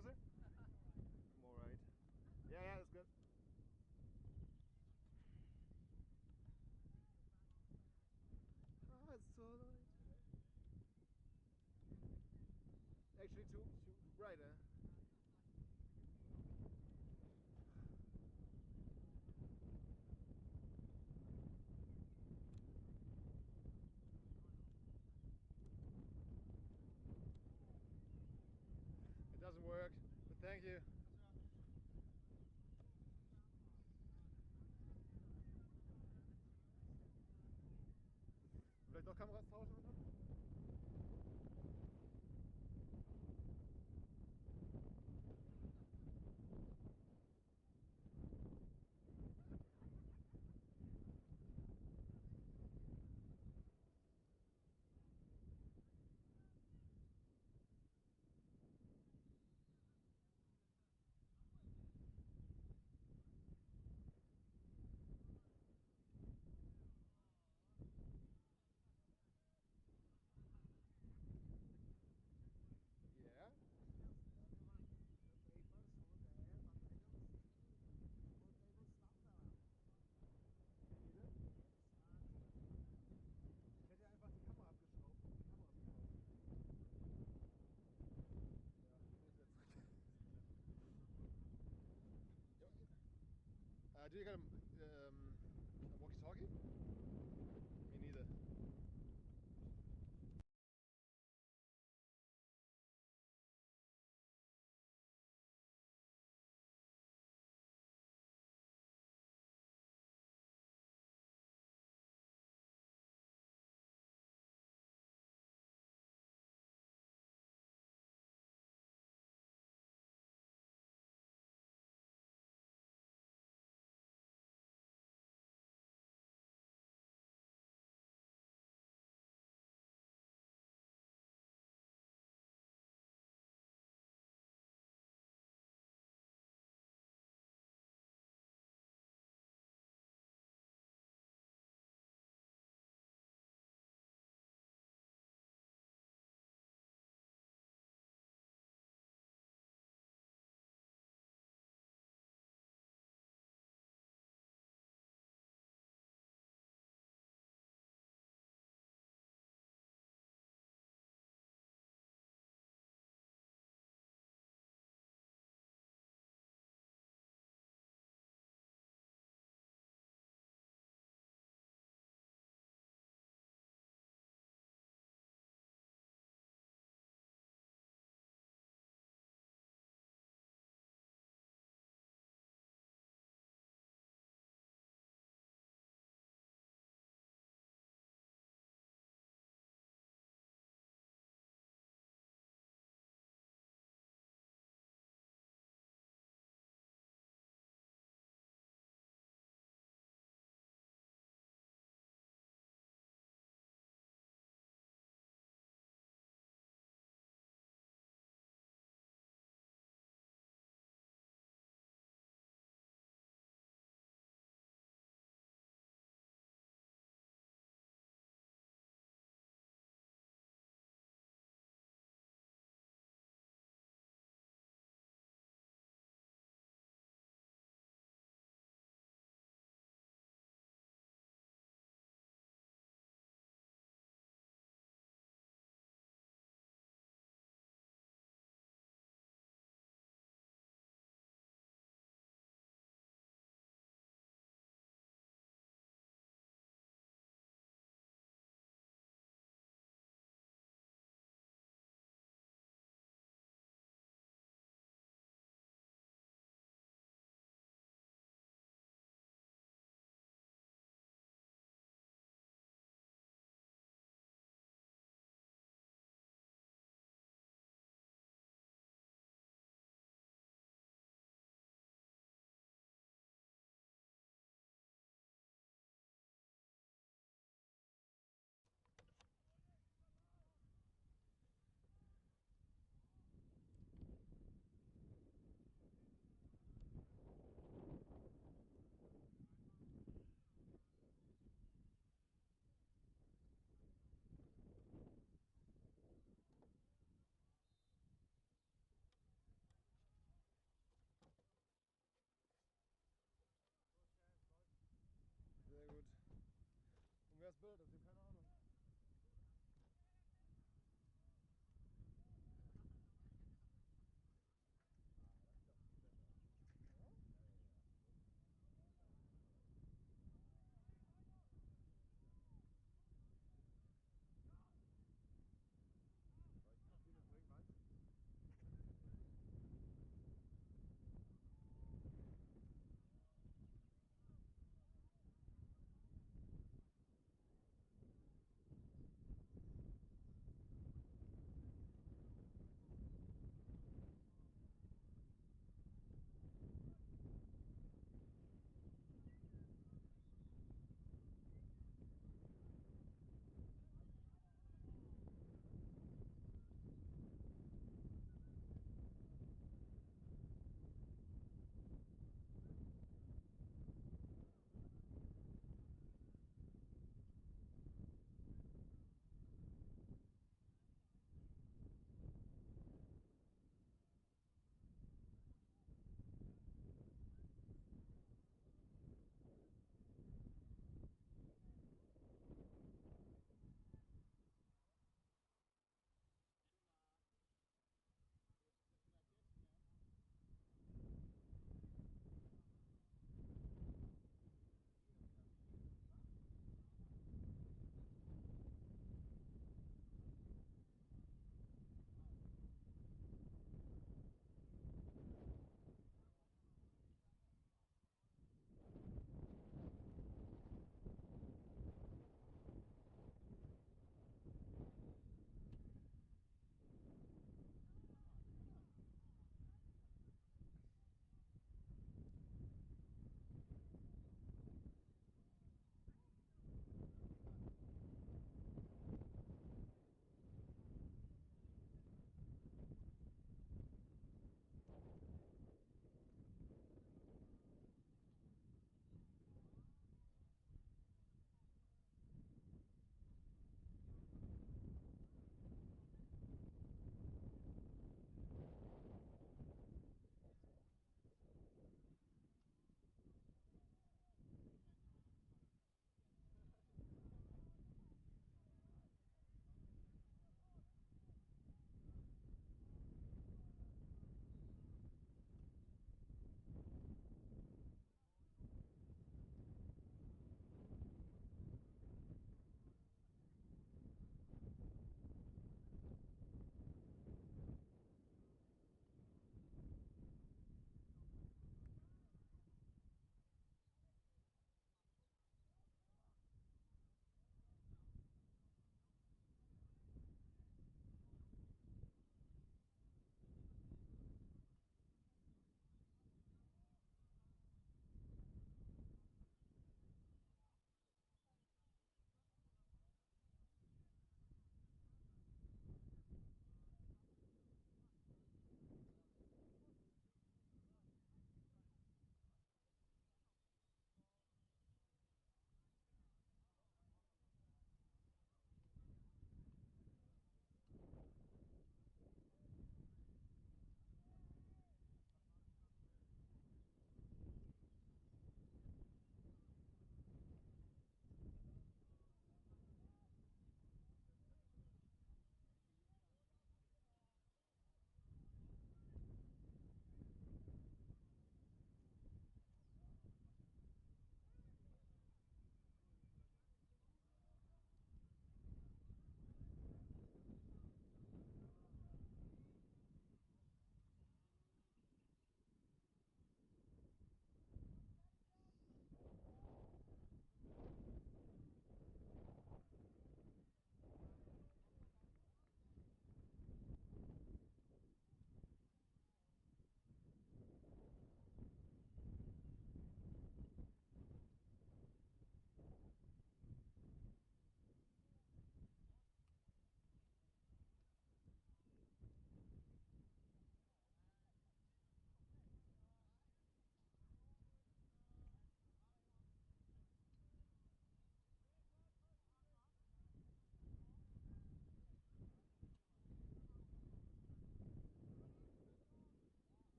closer? I'm alright. Yeah, yeah, that's good. Ah, it's so light. Actually, too bright, huh? It doesn't work, but thank you. Vielleicht doch Kameras tauschen und so? Yeah. Ich hätte einfach die Kamera abgeschraubt und die Kamera mitgenommen. Ja, nee, wieder zurück. Do you got a walkie-talkie? Me neither. das Bild, also keine Ahnung. Ah, das sieht doch viel besser aus. Ja? Ja, ja, ja, absolut. Das sieht aus wie immer das. Ja. Soll ich kassieren und bringen weiter?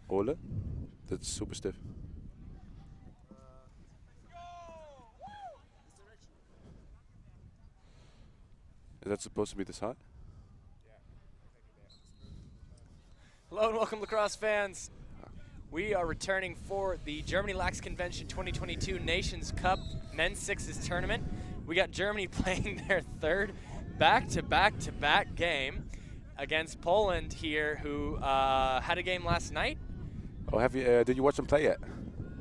Ole. That's super stiff. This direction. Is that supposed to be this hot? Yeah, exactly there. Just move it over time. Hello and welcome, Lacrosse fans. We are returning for the Germany Lax Convention 2022 Nations Cup Men's Sixes Tournament. We got Germany playing their third back-to-back-to-back game against Poland here, who had a game last night. Oh, have you? Did you watch them play yet?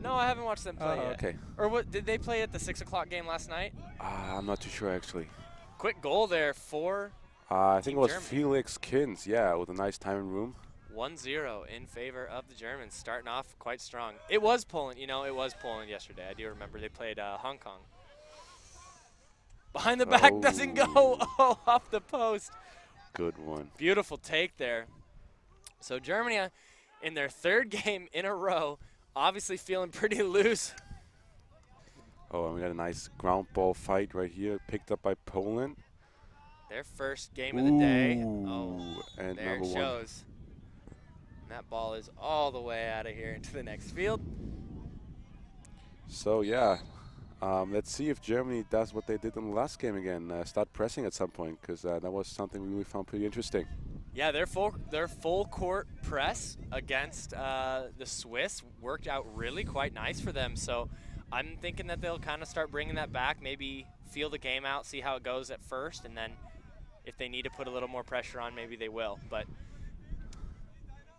No, I haven't watched them play yet. Okay. Or what? Did they play at the 6 o'clock game last night? I'm not too sure actually. Quick goal there for I think Team it was Germany. Felix Kins. Yeah, with a nice time in room. 1-0 in favor of the Germans, starting off quite strong. It was Poland, it was Poland yesterday. I do remember they played Hong Kong. Behind the back, doesn't go. Oh, off the post. Good one. Beautiful take there. So Germany, in their third game in a row, obviously feeling pretty loose. Oh, and we got a nice ground ball fight right here, picked up by Poland. Their first game of the day. Ooh, Oh, and there it number one. shows. And that ball is all the way out of here into the next field. So yeah, let's see if Germany does what they did in the last game again. Start pressing at some point, because that was something we really found pretty interesting. Yeah, their full court press against the Swiss worked out really quite nice for them. So I'm thinking that they'll kind of start bringing that back, maybe feel the game out, see how it goes at first, and then if they need to put a little more pressure on, maybe they will. But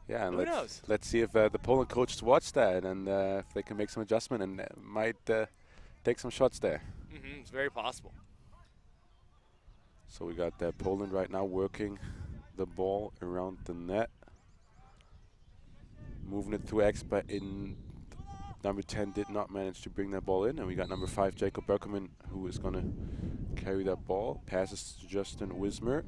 Yeah, and who knows? let's see if the Poland coaches watch that and if they can make some adjustment and might take some shots there. It's very possible. So we got Poland right now working the ball around the net, moving it through X, but number 10 did not manage to bring that ball in, and we got number 5 Jacob Berkerman, who is going to carry that ball. Passes to Justin Wismer.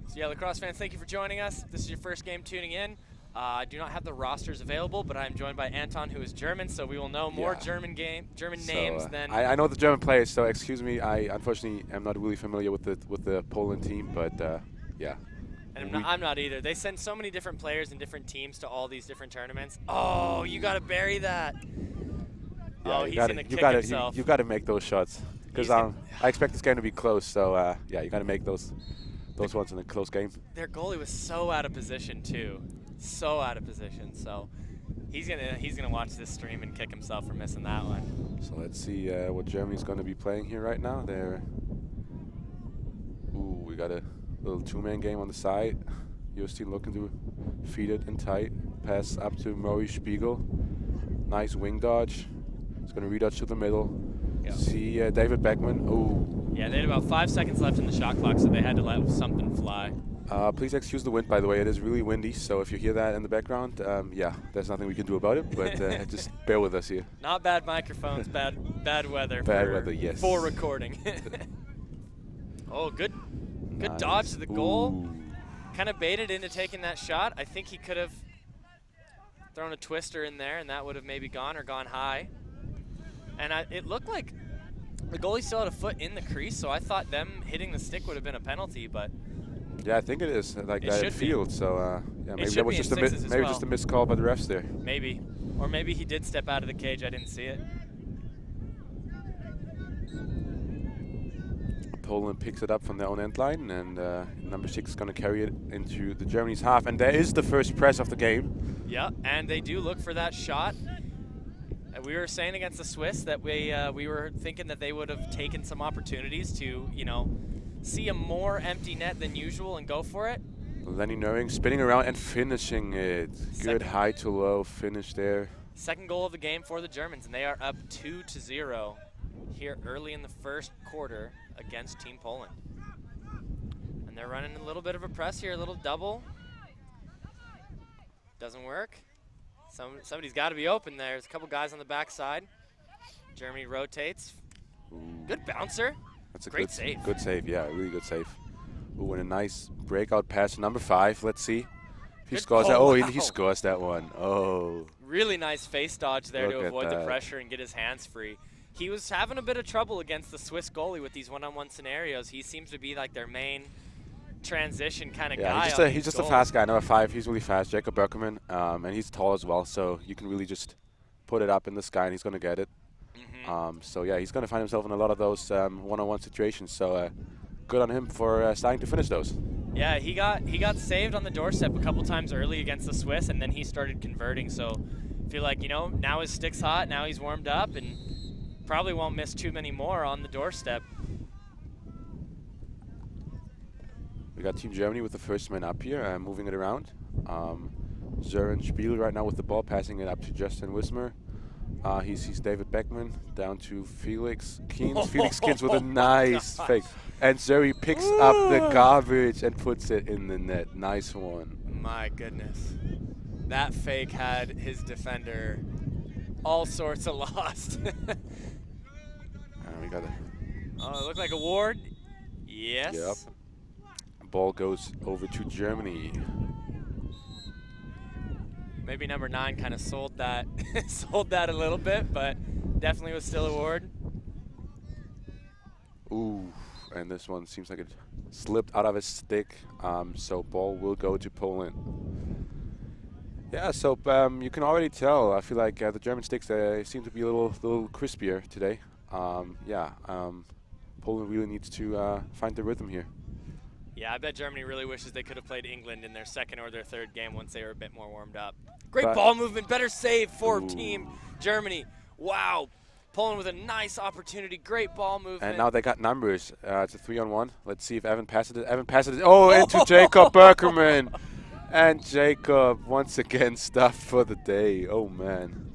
So yeah, Lacrosse fans, thank you for joining us. This is your first game tuning in. I do not have the rosters available, but I'm joined by Anton, who is German, so we will know more German names than. I know the German players, so excuse me. I unfortunately am not really familiar with the Poland team, but yeah. And I'm not either. They send so many different players and different teams to all these different tournaments. Oh, you got to bury that. Yeah, oh, he's going to kick himself. You got to make those shots, because I expect this game to be close. So yeah, you got to make those ones in a close game. Their goalie was so out of position too, so out of position. So he's gonna watch this stream and kick himself for missing that one. So let's see what Germany's going to be playing here right now. Ooh, we got a little two-man game on the side. Justin looking to feed it in tight. Pass up to Murray Spiegel. Nice wing dodge. It's going to redodge to the middle. Yep. See David Beckman. Ooh. Yeah, they had about 5 seconds left in the shot clock, so they had to let something fly. Please excuse the wind, by the way. It is really windy, so if you hear that in the background, yeah, there's nothing we can do about it, but just bear with us here. Not bad microphones, bad weather. Bad weather, yes. For recording. Oh, good Nice. dodge to the goal. Ooh. Kind of baited into taking that shot. I think he could have thrown a twister in there, and that would have maybe gone high. And it looked like the goalie still had a foot in the crease, so I thought them hitting the stick would have been a penalty, but Yeah, I think it is like It that should in be. field. So yeah, maybe should that was be in just a sixes as maybe well. just a missed call by the refs there. maybe. Or maybe he did step out of the cage. I didn't see it. Poland picks it up from their own end line, and number 6 is going to carry it into the Germany's half, and there is the first press of the game. Yeah, and they do look for that shot. We were saying against the Swiss that we were thinking that they would have taken some opportunities to, see a more empty net than usual and go for it. Lenny Nuring spinning around and finishing it. Good high to low finish there. Second goal of the game for the Germans, and they are up 2-0 here early in the first quarter against Team Poland. And they're running a little bit of a press here, a little double. Doesn't work. Somebody's got to be open there. There's a couple guys on the backside. Germany rotates. Ooh. Good bouncer. That's a Great good save. Good save, yeah, really good save. Ooh, and a nice breakout pass to number 5. Let's see if he Good scores that. call. Oh, Wow. he scores that one. Oh. Really nice face dodge there to Look at avoid the that. pressure and get his hands free. He was having a bit of trouble against the Swiss goalie with these one-on-one scenarios. He seems to be like their main transition kind of Yeah, guy. he's just a fast guy. Number 5, he's really fast. Jacob Berkerman, and he's tall as well, so you can really just put it up in the sky and he's going to get it. So yeah, he's going to find himself in a lot of those one-on-one situations. So good on him for starting to finish those. Yeah, he got saved on the doorstep a couple times early against the Swiss, and then he started converting. So I feel like, now his stick's hot, now he's warmed up, and probably won't miss too many more on the doorstep. We got Team Germany with the first man up here, moving it around. Søren Spiel right now with the ball, passing it up to Justin Wismer. He sees David Beckman down to Felix Kienz. Felix Kienz with a nice fake. And Zuri picks up the garbage and puts it in the net. Nice one. My goodness. That fake had his defender all sorts of lost. We got it. Oh, it looked like a Ward. Yes. Yep. Ball goes over to Germany. Maybe number 9 kind of sold that sold that a little bit, but definitely was still a Ward. Ooh, and this one seems like it slipped out of his stick, so ball will go to Poland. Yeah, so you can already tell. I feel like the German sticks seem to be a little crispier today. Poland really needs to find the rhythm here. Yeah, I bet Germany really wishes they could have played England in their second or their third game once they were a bit more warmed up. Great ball movement, better save for Team Germany. Wow, Poland with a nice opportunity, great ball movement. And now they got numbers. It's a 3-on-1. Let's see if Evan passes it. Evan passes it. Oh, into Jacob Berkerman. And Jacob once again stuffed for the day. Oh, man.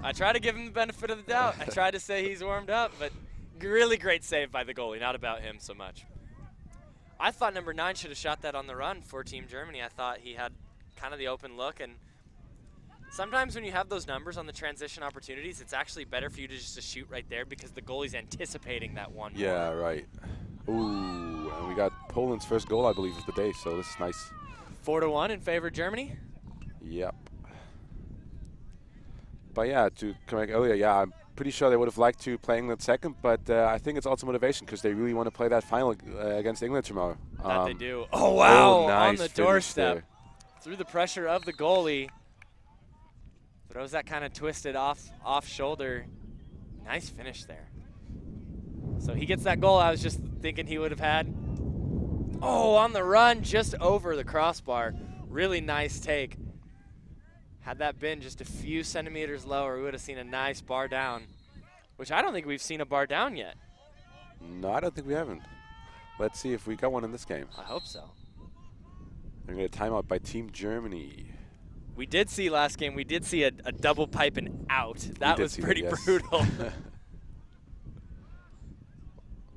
I try to give him the benefit of the doubt. I tried to say he's warmed up, but really great save by the goalie, not about him so much. I thought number 9 should have shot that on the run for Team Germany. I thought he had kind of the open look, and sometimes when you have those numbers on the transition opportunities, it's actually better for you to just to shoot right there because the goalie's anticipating that one. Yeah, right. Ooh, and we got Poland's first goal, I believe, of the day, so this is nice. 4-1 in favor of Germany? Yep. But yeah, to come back earlier, yeah, I'm pretty sure they would have liked to play England second, but I think it's also motivation because they really want to play that final against England tomorrow. That they do. Oh, wow, oh, nice on the doorstep. there. Through the pressure of the goalie. Throws that kind of twisted off shoulder. Nice finish there. So he gets that goal I was just thinking he would have had. Oh, on the run, just over the crossbar. Really nice take. Had that been just a few centimeters lower, we would have seen a nice bar down, which I don't think we've seen a bar down yet. No, I don't think we haven't. Let's see if we got one in this game. I hope so. They're going to timeout by Team Germany. We did see last game, we did see a double pipe and out. That was pretty brutal. I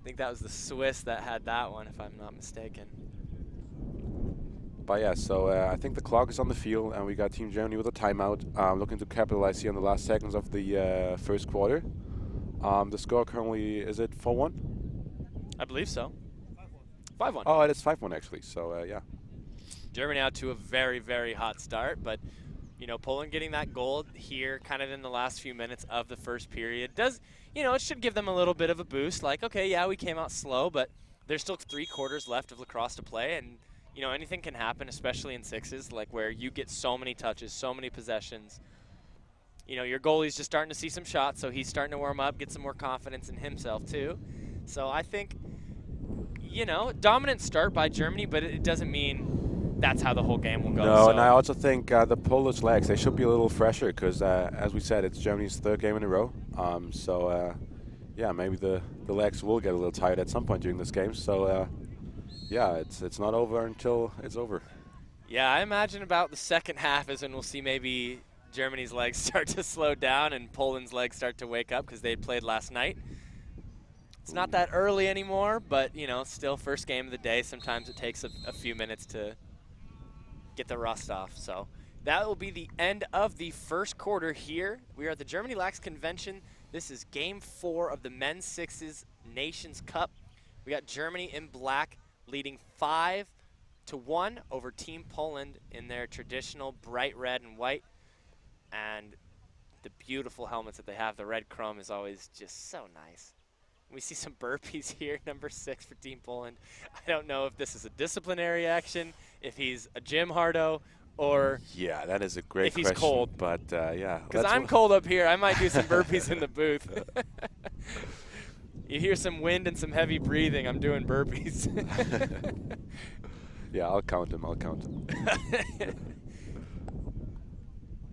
think that was the Swiss that had that one, if I'm not mistaken. But yeah, so I think the clock is on the field, and we got Team Germany with a timeout, looking to capitalize here on the last seconds of the first quarter. The score currently, is it 4-1? I believe so. 5-1. Oh, it is 5-1 actually, so yeah. Germany out to a very, very hot start, but Poland getting that goal here kind of in the last few minutes of the first period does, it should give them a little bit of a boost. Like, okay, yeah, we came out slow, but there's still 3 quarters left of lacrosse to play, and anything can happen, especially in sixes, like where you get so many touches, so many possessions. Your goalie's just starting to see some shots, so he's starting to warm up, get some more confidence in himself too. So I think, dominant start by Germany, but it doesn't mean that's how the whole game will go. No, and I also think the Polish legs, they should be a little fresher because, as we said, it's Germany's 3rd game in a row. Yeah, maybe the legs will get a little tired at some point during this game. So, yeah, it's not over until it's over. Yeah, I imagine about the second half is when we'll see maybe Germany's legs start to slow down and Poland's legs start to wake up because they played last night. It's not that early anymore, but, still first game of the day. Sometimes it takes a few minutes to get the rust off. So that will be the end of the first quarter here. We are at the Germany Lax Convention. This is Game 4 of the Men's Sixes Nations Cup. We got Germany in black leading 5-1 over Team Poland in their traditional bright red and white. And the beautiful helmets that they have. The red chrome is always just so nice. We see some burpees here, number 6 for Team Poland. I don't know if this is a disciplinary action, if he's a gym hardo, or Yeah, that is a great if he's question. cold. But yeah, Because I'm cold up here. I might do some burpees in the booth. You hear some wind and some heavy breathing. I'm doing burpees. Yeah, I'll count them. I'll count them.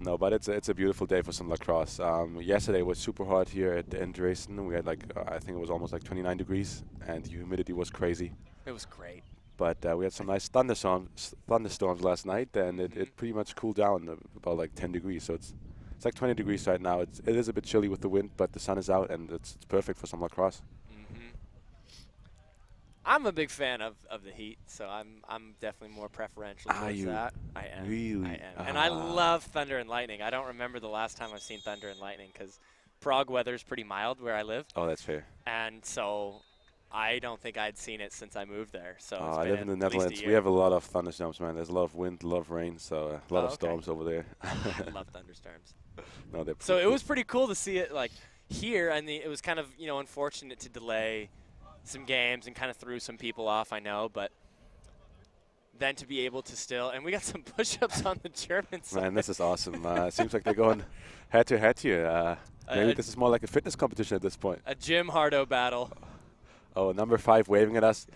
No, but it's a beautiful day for some lacrosse. Yesterday was super hot here in Dresden. We had like I think it was almost like 29 degrees, and the humidity was crazy. It was great. But we had some nice thunderstorms last night, and it pretty much cooled down about like 10 degrees. So it's like 20 degrees right now. It is a bit chilly with the wind, but the sun is out, and it's perfect for some lacrosse. I'm a big fan of the heat, so I'm definitely more preferential towards that. I am. Really? I am. And I love thunder and lightning. I don't remember the last time I've seen thunder and lightning because Prague weather is pretty mild where I live. Oh, that's fair. And so I don't think I'd seen it since I moved there. So I live in the Netherlands. We have a lot of thunderstorms, man. There's a lot of wind, a lot of rain, so a lot of storms over there. I love thunderstorms. No, so it was pretty cool to see it like here, and it was kind of unfortunate to delay some games and kind of threw some people off, I know, but then to be able to still, and we got some push-ups on the German side. Man, this is awesome. It seems like they're going head-to-head here. Maybe this is more like a fitness competition at this point. A Jim Hardo battle. Oh, number 5 waving at us.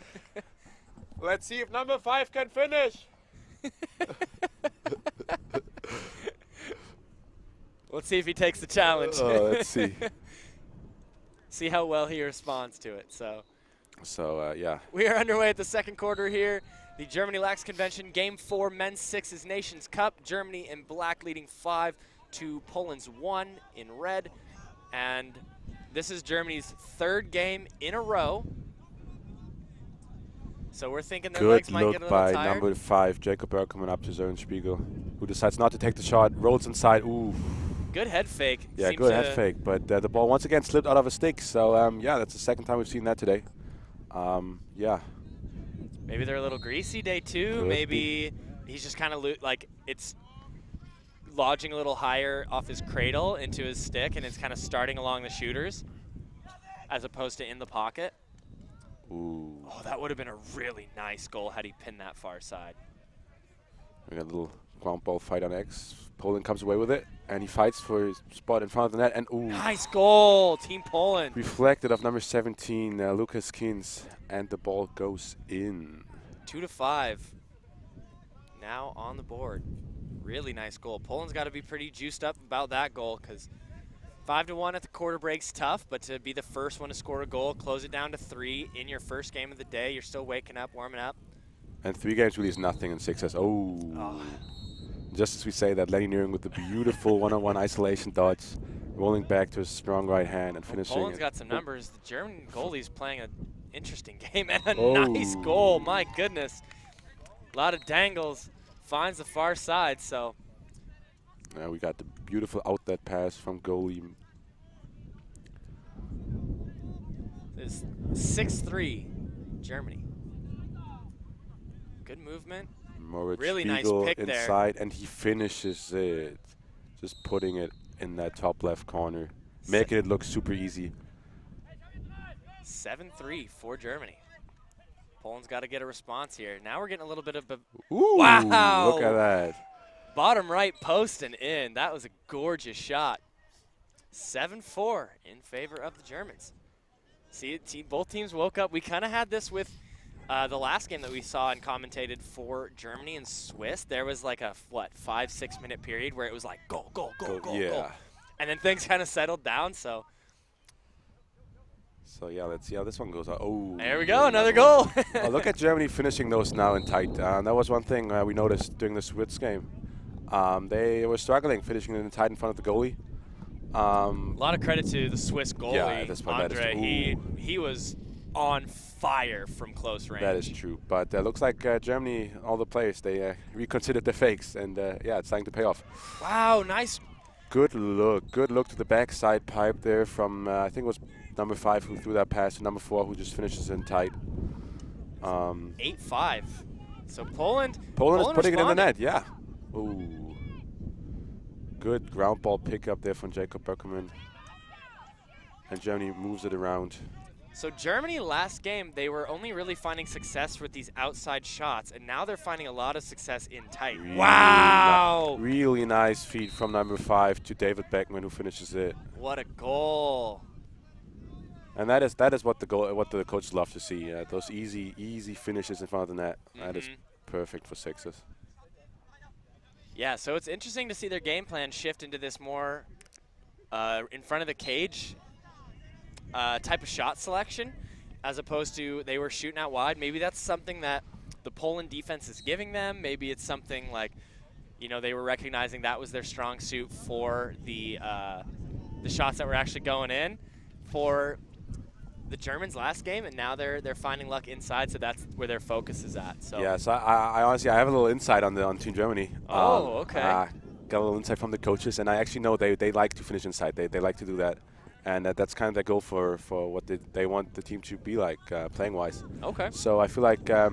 Let's see if number 5 can finish. Let's see if he takes the challenge. Oh, let's see. See how well he responds to it. So, yeah. We are underway at the second quarter here. The Germany Lax Convention, Game 4, Men's Sixes Nations Cup. Germany in black leading 5 to Poland's 1 in red. And this is Germany's 3rd game in a row. So we're thinking their legs might get a little tired. Good look by number 5, Jacob Berkelman up to Sörenspiegel, who decides not to take the shot, rolls inside. Ooh. Good head fake. Yeah, good head fake. But the ball once again slipped out of his stick. So, yeah, that's the second time we've seen that today. Yeah. Maybe they're a little greasy day 2. Maybe he's just kind of like it's lodging a little higher off his cradle into his stick, and it's kind of starting along the shooters as opposed to in the pocket. Ooh. Oh, that would have been a really nice goal had he pinned that far side. We got a little ground ball fight on X. Poland comes away with it, and he fights for his spot in front of the net. And ooh, nice goal, Team Poland. Reflected of number 17, Lucas Kins, and the ball goes in. 2-5. Now on the board. Really nice goal. Poland's got to be pretty juiced up about that goal because 5-1 at the quarter break's tough, but to be the first one to score a goal, close it down to 3 in your first game of the day, you're still waking up, warming up. And 3 games really is nothing, and 6 says, oh. Just as we say that, Lenny Nearing with the beautiful one-on-one isolation dodge, rolling back to his strong right hand and finishing. Poland's got some numbers. The German goalie's playing an interesting game, and a nice goal. My goodness. A lot of dangles. Finds the far side, so. We got the beautiful outlet pass from goalie. It's 6-3, Germany. Good movement. Moritz really Spiegel nice pick inside, there. And he finishes it. Just putting it in that top left corner. Making it look super easy. 7-3 for Germany. Poland's got to get a response here. Now we're getting a little bit of a Ooh, wow! Look at that. Bottom right post and in. That was a gorgeous shot. 7-4 in favor of the Germans. See, both teams woke up. We kind of had this with the last game that we saw and commentated for Germany and Swiss. There was like a, 5-6 minute period where it was like, goal, goal, goal, goal, goal. And then things kind of settled down, so. So, yeah, let's see how this one goes. Oh, there we go, another goal. Oh, look at Germany finishing those now in tight. That was one thing we noticed during the Swiss game. They were struggling finishing in tight in front of the goalie. A lot of credit to the Swiss goalie, Andre. He was on fire from close range. That is true. But looks like Germany, all the players, they reconsidered their fakes. And, yeah, it's starting to pay off. Wow, nice. Good look. Good look to the backside pipe there from, I think it was number 5 who threw that pass to number 4 who just finishes in tight. 8-5. So Poland is putting it in the net, yeah. Ooh. Good ground ball pickup there from Jacob Berkelman. And Germany moves it around. So Germany last game, they were only really finding success with these outside shots, and now they're finding a lot of success in tight. Wow! Really nice feed from number 5 to David Beckman, who finishes it. What a goal! And that is what the coaches love to see. Those easy finishes in front of the net. That is perfect for sixes. Yeah, so it's interesting to see their game plan shift into this more in front of the cage type of shot selection, as opposed to they were shooting out wide. Maybe that's something that the Poland defense is giving them. Maybe it's something like, you know, they were recognizing that was their strong suit for the shots that were actually going in for the Germans last game, and now they're finding luck inside, so that's where their focus is at. So yeah, so I honestly I have a little insight on Team Germany. Oh, okay. Got a little insight from the coaches, and I actually know they like to finish inside. They like to do that. And that's kind of their goal for what they want the team to be like playing-wise. Okay. So I feel like the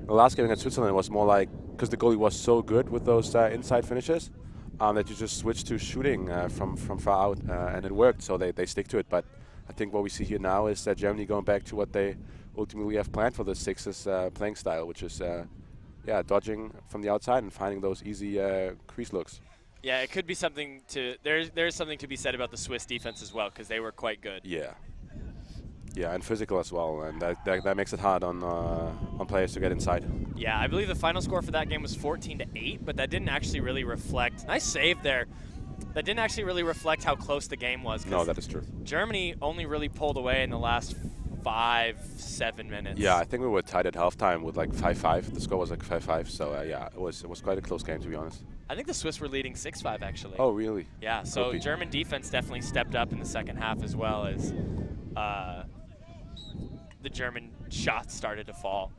last game against Switzerland was more like, because the goalie was so good with those inside finishes, that you just switched to shooting from far out, and it worked, so they stick to it. But I think what we see here now is that Germany going back to what they ultimately have planned for the sixes playing style, which is dodging from the outside and finding those easy crease looks. Yeah, it could be something to there's something to be said about the Swiss defense as well, because they were quite good. Yeah, and physical as well, and that makes it hard on players to get inside. Yeah, I believe the final score for that game was 14-8, but that didn't actually really reflect. Nice save there. That didn't actually really reflect how close the game was. No, that is true. Germany only really pulled away in the last 5-7 minutes. Yeah, I think we were tied at halftime with like 5-5. The score was like 5-5. So yeah, it was quite a close game, to be honest. I think the Swiss were leading 6-5 actually. Oh, really? Yeah. So German defense definitely stepped up in the second half, as well as the German shots started to fall.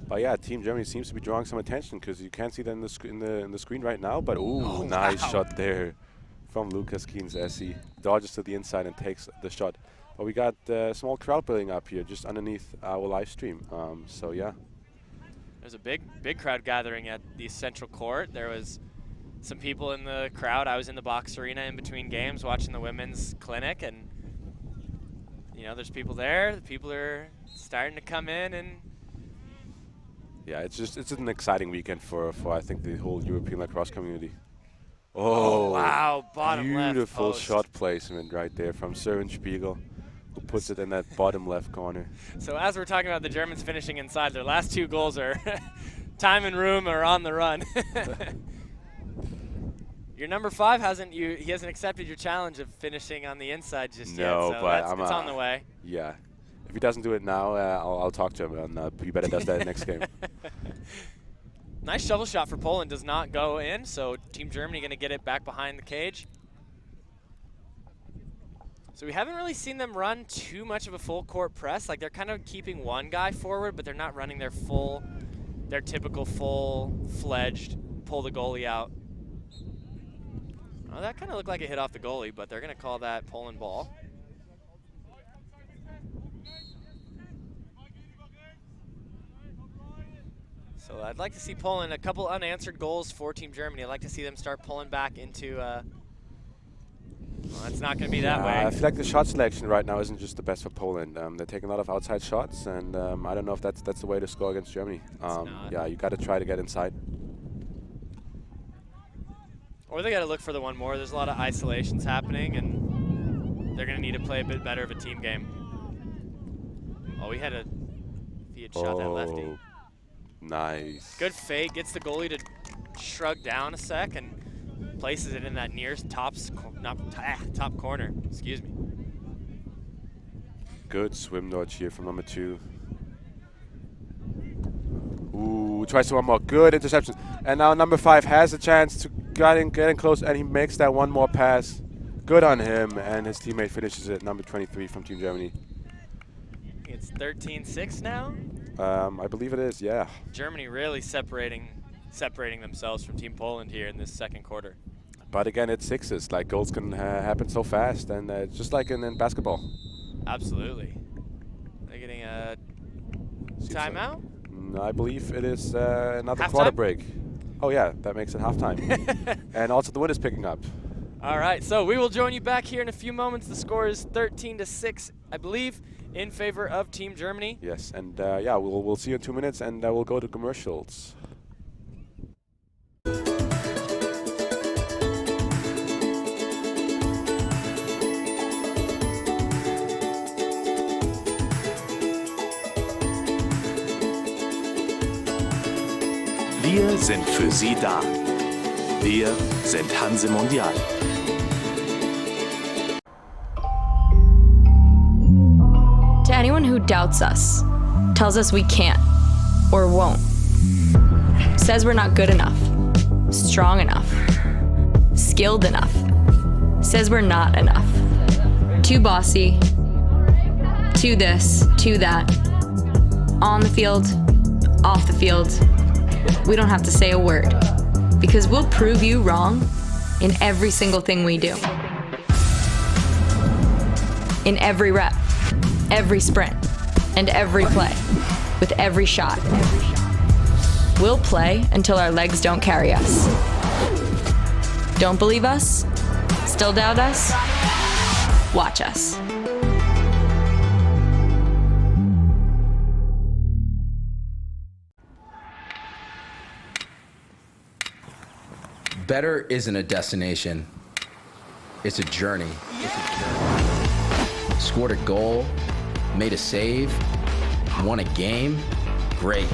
But yeah, Team Germany seems to be drawing some attention, because you can't see that in the screen right now. But ooh, nice shot there from Lucas Kienzesi. Dodges to the inside and takes the shot. But we got a small crowd building up here just underneath our live stream. So yeah. There's a big crowd gathering at the central court. There was some people in the crowd. I was in the box arena in between games watching the women's clinic, and you know, there's people there. The people are starting to come in, and yeah, it's an exciting weekend for I think the whole European lacrosse community. Oh, wow, bottom left beautiful post. shot placement right there from Søren Spiegel, who puts it in that bottom left corner. So as we're talking about the Germans finishing inside, their last 2 goals are time and room or on the run. Your number 5 hasn't accepted your challenge of finishing on the inside just yet. No, So but it's on the way. Yeah, if he doesn't do it now, I'll talk to him, and he better does that next game. Nice shovel shot for Poland, does not go in, so Team Germany going to get it back behind the cage. So we haven't really seen them run too much of a full court press. Like, they're kind of keeping one guy forward, but they're not running their typical full-fledged pull the goalie out. Oh, that kind of looked like it hit off the goalie, but they're going to call that Poland ball. So I'd like to see Poland, a couple unanswered goals for Team Germany. I'd like to see them start pulling back into, well, it's not going to be that way. I feel like the shot selection right now isn't just the best for Poland. They're taking a lot of outside shots, and I don't know if that's the way to score against Germany. Yeah, you got to try to get inside. Or they got to look for the one more. There's a lot of isolations happening, and they're going to need to play a bit better of a team game. Oh, he had shot that lefty. Nice. Good fake, gets the goalie to shrug down a sec and places it in that near top corner. Excuse me. Good swim dodge here from number 2. Ooh, tries to one more. Good interception. And now number 5 has a chance to get in close, and he makes that one more pass. Good on him, and his teammate finishes it, number 23 from Team Germany. It's 13-6 now? I believe it is, yeah. Germany really separating themselves from Team Poland here in this second quarter. But again, it's sixes. Like, goals can happen so fast, and just like in basketball. Absolutely. They're getting a timeout? No, I believe it is another Halftime? quarter break. Oh yeah, that makes it halftime. And also the wind is picking up. All right, so we will join you back here in a few moments. The score is 13-6, I believe, in favor of Team Germany. Yes, and yeah, we'll see you in 2 minutes, and we'll go to commercials. Wir sind für Sie da. Wir sind Hanse Mondial. To anyone who doubts us, tells us we can't or won't, says we're not good enough, strong enough, skilled enough, says we're not enough, too bossy, too this, too that, on the field, off the field, we don't have to say a word, because we'll prove you wrong in every single thing we do. In every rep, every sprint, and every play, with every shot. We'll play until our legs don't carry us. Don't believe us? Still doubt us? Watch us. Better isn't a destination, it's a journey. Scored a goal, made a save, won a game, great.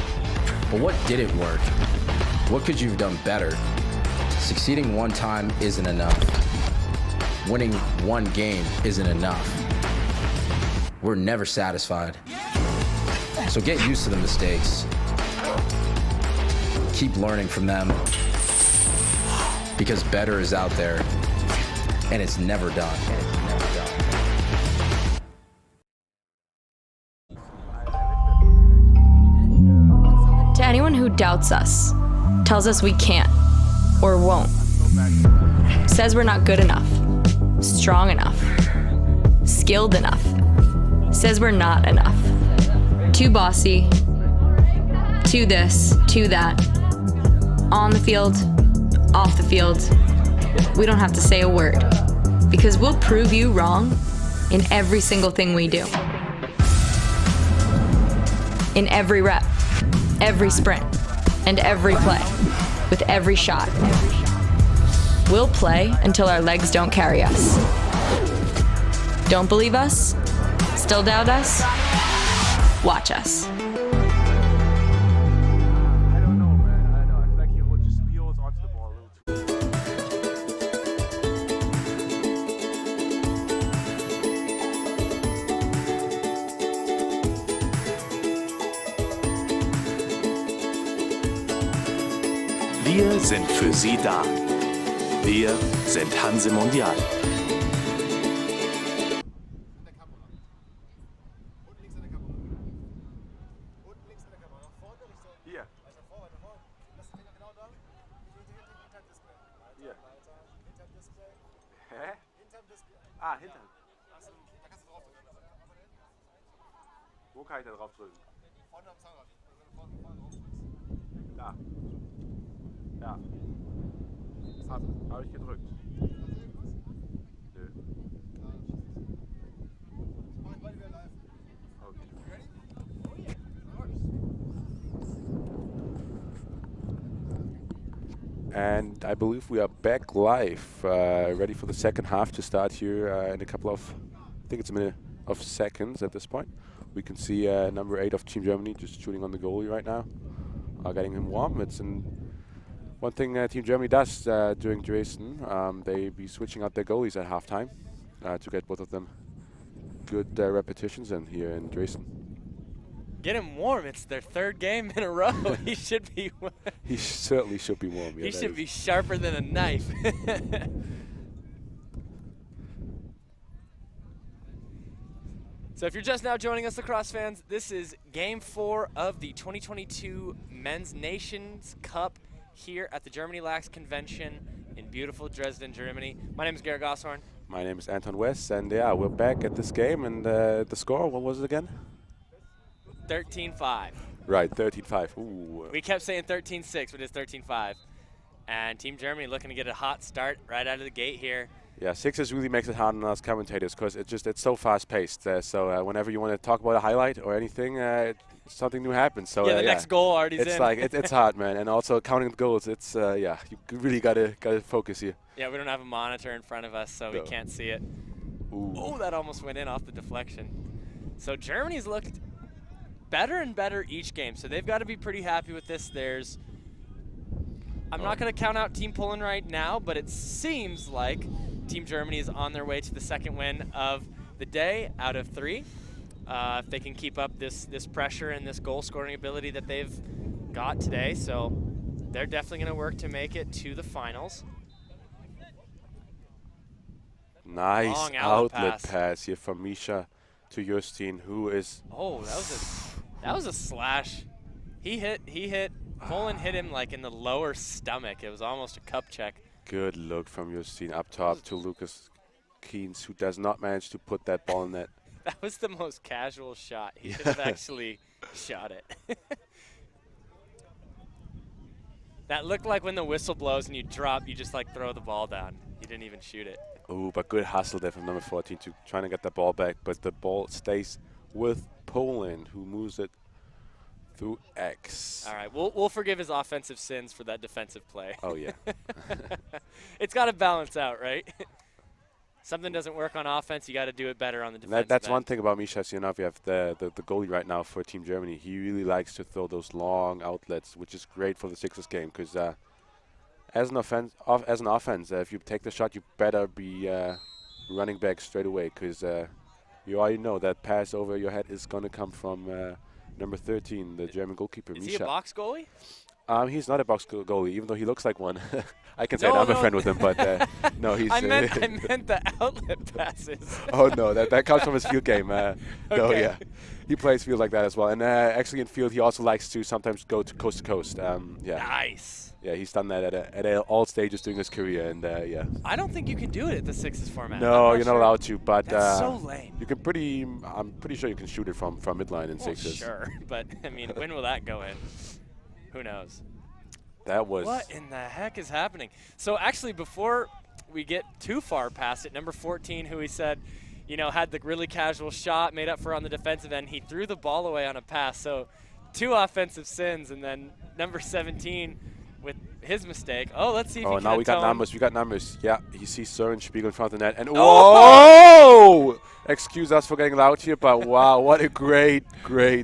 But what didn't work? What could you have done better? Succeeding one time isn't enough. Winning one game isn't enough. We're never satisfied. So get used to the mistakes. Keep learning from them. Because better is out there, and it's never done. To anyone who doubts us, tells us we can't or won't, says we're not good enough, strong enough, skilled enough, says we're not enough, too bossy, too this, too that, on the field, off the field, we don't have to say a word, because we'll prove you wrong in every single thing we do. In every rep, every sprint, and every play, with every shot. We'll play until our legs don't carry us. Don't believe us? Still doubt us? Watch us. Wir sind für Sie da. Wir sind Hanse Mondial. Hier. Hier. Hä? Ah, hinter. Wo kann ich da drauf drücken? Vorne am Zahnrad. Da. Ja. Habe ich gedrückt. Nö. Mach ich beide wieder live. Okay. Ready? And I believe we are back live, ready for the second half to start here in a couple of, I think it's a minute of seconds at this point. We can see number 8 of Team Germany just shooting on the goalie right now, getting him warm. It's one thing Team Germany does during Dresden. They be switching out their goalies at halftime to get both of them good repetitions in here in Dresden. Get him warm. It's their third game in a row. He should be. He certainly should be warm. Yeah, he should be sharper than a knife. So if you're just now joining us, Lacrosse fans, this is Game 4 of the 2022 Men's Nations Cup here at the Germany Lax Convention in beautiful Dresden, Germany. My name is Garrett Gosshorn. My name is Anton West, and yeah, we're back at this game. And the score, what was it again? 13-5. Right, 13-5. Ooh. We kept saying 13-6, but it's 13-5. And Team Germany looking to get a hot start right out of the gate here. Yeah, Sixers really makes it hard on us commentators because it's so fast-paced. So whenever you want to talk about a highlight or anything, something new happens. So Yeah, the next goal already it's in. like it's hard, man. And also counting the goals, it's you really gotta focus here. Yeah, we don't have a monitor in front of us, so we can't see it. Ooh. Oh, that almost went in off the deflection. So Germany's looked better and better each game, so they've got to be pretty happy with this. I'm not going to count out Team Poland right now, but it seems like Team Germany is on their way to the second win of the day out of 3. If they can keep up this pressure and this goal-scoring ability that they've got today, so they're definitely going to work to make it to the finals. Nice Long outlet pass here from Misha to Justin, who is. Oh, that was a slash. He hit. Poland hit him like in the lower stomach. It was almost a cup check. Good look from Justin up top to Lucas Keens, who does not manage to put that ball in net. That was the most casual shot. He should have actually shot it. That looked like when the whistle blows and you drop, you just like throw the ball down. You didn't even shoot it. Oh, but good hustle there from number 14 to trying to get the ball back. But the ball stays with Poland, who moves it through X. All right, we'll forgive his offensive sins for that defensive play. Oh, yeah. It's got to balance out, right? Something doesn't work on offense, you got to do it better on the defense. That's one thing about Misha Sionov. You have the goalie right now for Team Germany. He really likes to throw those long outlets, which is great for the Sixers game because as an offense, if you take the shot, you better be running back straight away because you already know that pass over your head is going to come from number 13, the German goalkeeper, Is Misha. he a box goalie? He's not a box goalie, even though he looks like one. I can say I'm a friend with him, but no, he's. I meant the outlet passes. Oh no, that comes from his field game. No, Okay. yeah, he plays field like that as well. And actually in field, he also likes to sometimes go to coast. Yeah. Nice. Yeah, he's done that at all stages during his career, and yeah. I don't think you can do it at the Sixers format. No, I'm you're not sure. allowed to. But That's so lame. you can I'm pretty sure you can shoot it from midline in Sixers. Sure, but I mean, when will that go in? Who knows? That was. What in the heck is happening? So actually, before we get too far past it, number 14, who he said, had the really casual shot, made up for on the defensive end, he threw the ball away on a pass. So 2 offensive sins, and then number 17 with his mistake. Oh, let's see if he can now we got atone. numbers. We got numbers. Yeah, he sees Søren Spiegel in front of the net. And Oh! whoa! Excuse us for getting loud here, but wow, what a great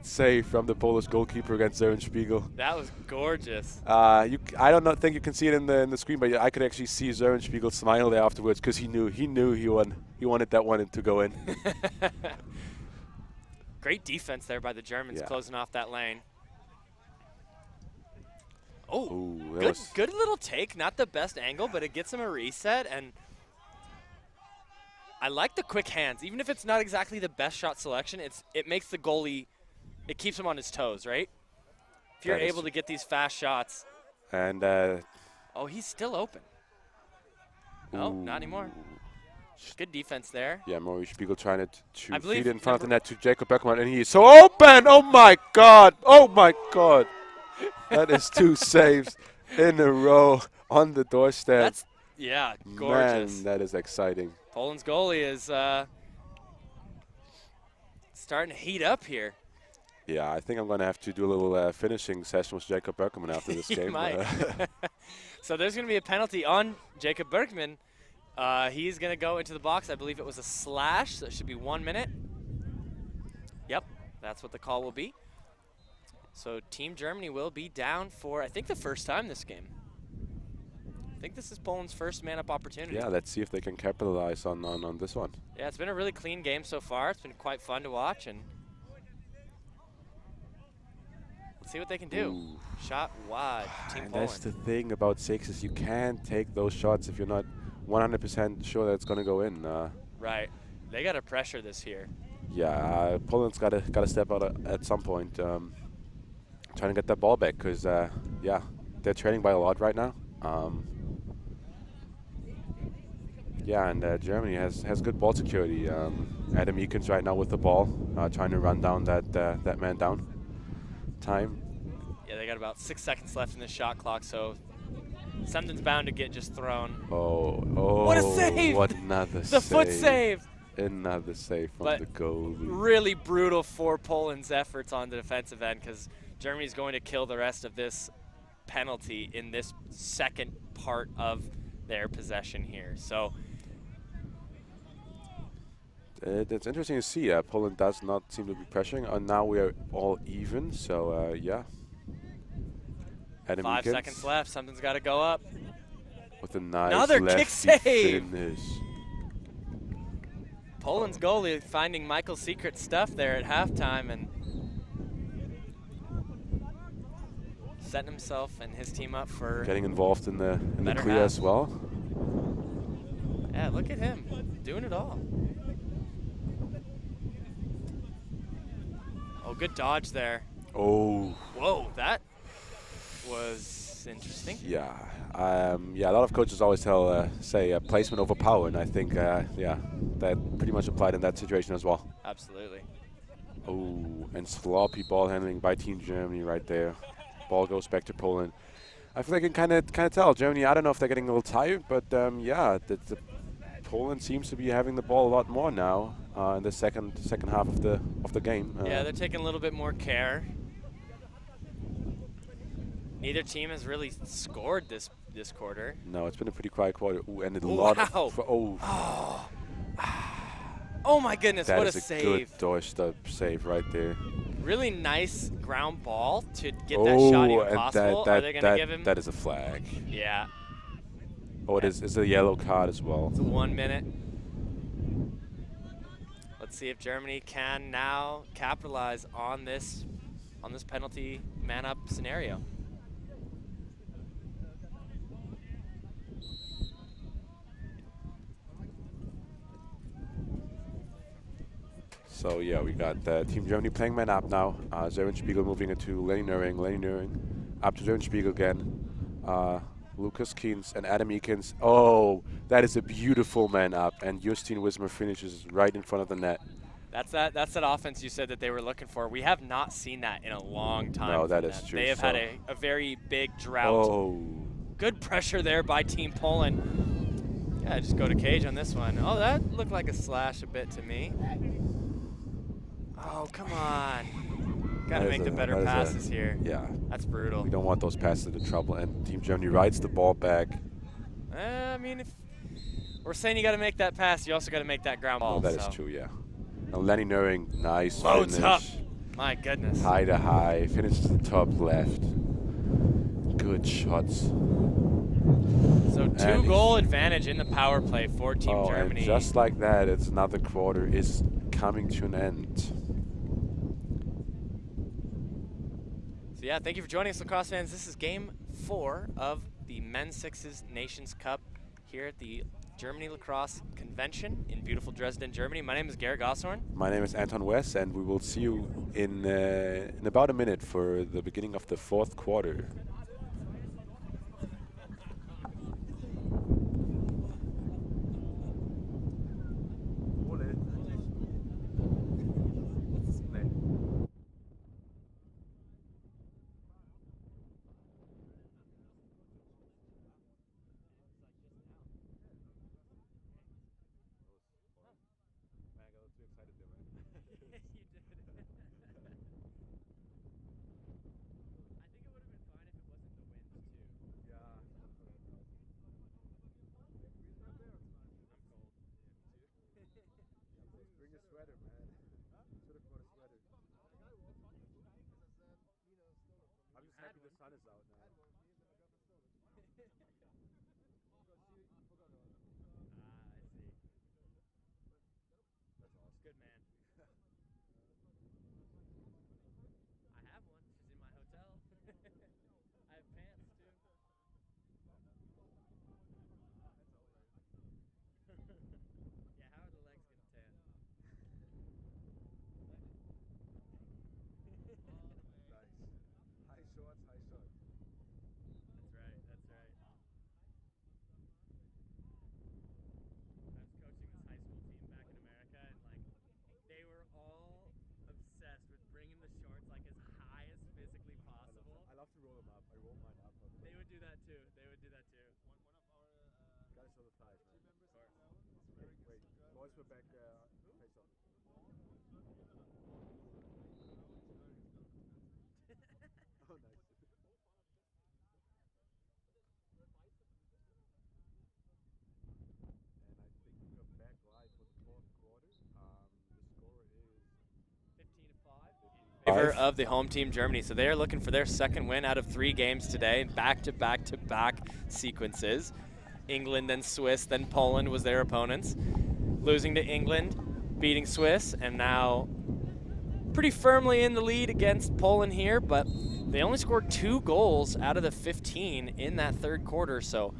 save from the Polish goalkeeper against Søren Spiegel. That was gorgeous. I don't think you can see it in the screen, but I could actually see Søren Spiegel smile there afterwards because he knew he wanted that one to go in. Great defense there by the Germans, Yeah. closing off that lane. Oh, Ooh, that was good little take. Not the best angle, but it gets him a reset. And I like the quick hands. Even if it's not exactly the best shot selection, it makes the goalie, it keeps him on his toes, right? If you're That is able to get these fast shots. and Oh, he's still open. No, not anymore. Good defense there. yeah, Maurice Spiegel trying to I feed believe it in front of the number- net to Jacob Beckman, and he is so open! Oh my God! Oh my God! That is 2 saves in a row on the doorstep. That's, yeah, gorgeous. Man, that is exciting. Poland's goalie is starting to heat up here. Yeah, I think I'm going to have to do a little finishing session with Jacob Berkman after this You game. might. So there's going to be a penalty on Jacob Berkman. He's going to go into the box. I believe it was a slash, so it should be 1 minute. Yep, that's what the call will be. So Team Germany will be down for, I think, the first time this game. I think this is Poland's first man-up opportunity. Yeah, let's see if they can capitalize on this one. Yeah, it's been a really clean game so far. It's been quite fun to watch, and let's see what they can do. Ooh. Shot wide, Team And Poland. that's the thing about Sixers. You can't take those shots if you're not 100% sure that it's going to go in. Right. They got to pressure this here. Yeah, Poland's got to step out at some point, trying to get that ball back because, yeah, they're trailing by a lot right now. Yeah, and Germany has good ball security. Adam Eakins right now with the ball, trying to run down that man down. Time. Yeah, they got about 6 seconds left in the shot clock, so Something's bound to get just thrown. Oh, What a save! What another The save. foot save! Another save from But the goalie. really brutal for Poland's efforts on the defensive end, because Germany's going to kill the rest of this penalty in this second part of their possession here. So It's interesting to see. Poland does not seem to be pressuring, and now we are all even. So yeah. Adam 5 Eakins seconds left. Something's got to go up. with a nice Another kick lefty save. finish. Poland's goalie finding Michael's secret stuff there at halftime and setting himself and his team up for Getting involved in the better clear half. as well. Yeah, look at him doing it all. Oh, good dodge there. Oh. Whoa, that was interesting. Yeah. Yeah. A lot of coaches always say placement over power, and I think yeah, that pretty much applied in that situation as well. Absolutely. Oh, and sloppy ball handling by Team Germany right there. Ball goes back to Poland. I feel like I can kind of tell Germany. I don't know if they're getting a little tired, but yeah, Poland seems to be having the ball a lot more now in the second half of the game. Yeah, they're taking a little bit more care. Neither team has really scored this quarter. No, it's been a pretty quiet quarter. Ooh, and a Ooh, lot wow. of Oh my goodness, that what is a a save. good doorstep save right there. Really nice ground ball to get that shot even and possible. Are they going to give him? that is a flag. Yeah, Oh, it is. It's a yellow card as well. it's 1 minute. Let's see if Germany can now capitalize on this penalty man-up scenario. So yeah, we got Team Germany playing man up now. Spiegel moving it to Lenny Nuring up to Spiegel again. Lucas Kienz and Adam Eakins. Oh, that is a beautiful man up, and Justin Wismer finishes right in front of the net. That's that offense you said that they were looking for. We have not seen that in a long time. No, that from is them. true. They have had a very big drought. Oh. Good pressure there by Team Poland. Yeah, just go to Cage on this one. Oh, that looked like a slash a bit to me. Oh, come on. Got to make the better passes here. Yeah. That's brutal. We don't want those passes into trouble, and Team Germany rides the ball back. I mean, if we're saying you got to make that pass, you also got to make that ground ball. Oh, that is true, yeah. Now Lenny Nuring, nice Loads finish. up. My goodness. High to high, finish to the top left. Good shots. So two-goal advantage in the power play for Team Germany. And just like that, it's another quarter is coming to an end. So yeah, thank you for joining us, Lacrosse fans. This is Game 4 of the Men's Sixes Nations Cup here at the Germany Lacrosse Convention in beautiful Dresden, Germany. My name is Garrett Gosshorn. My name is Anton West, and we will see you in about a minute for the beginning of the fourth quarter. Bring a sweater, man. Should have brought a sweater. I'm just happy the sun is out now. Good man. I have one. She's in my hotel. I have pants too. Yeah, how are the legs gonna tan? Nice. High shorts, high shorts. Favor of the home team Germany. So they are looking for their second win out of 3 games today, back-to-back-to-back sequences. England, then Swiss, then Poland was their opponents. Losing to England, beating Swiss, and now pretty firmly in the lead against Poland here, but they only scored 2 goals out of the 15 in that third quarter. So,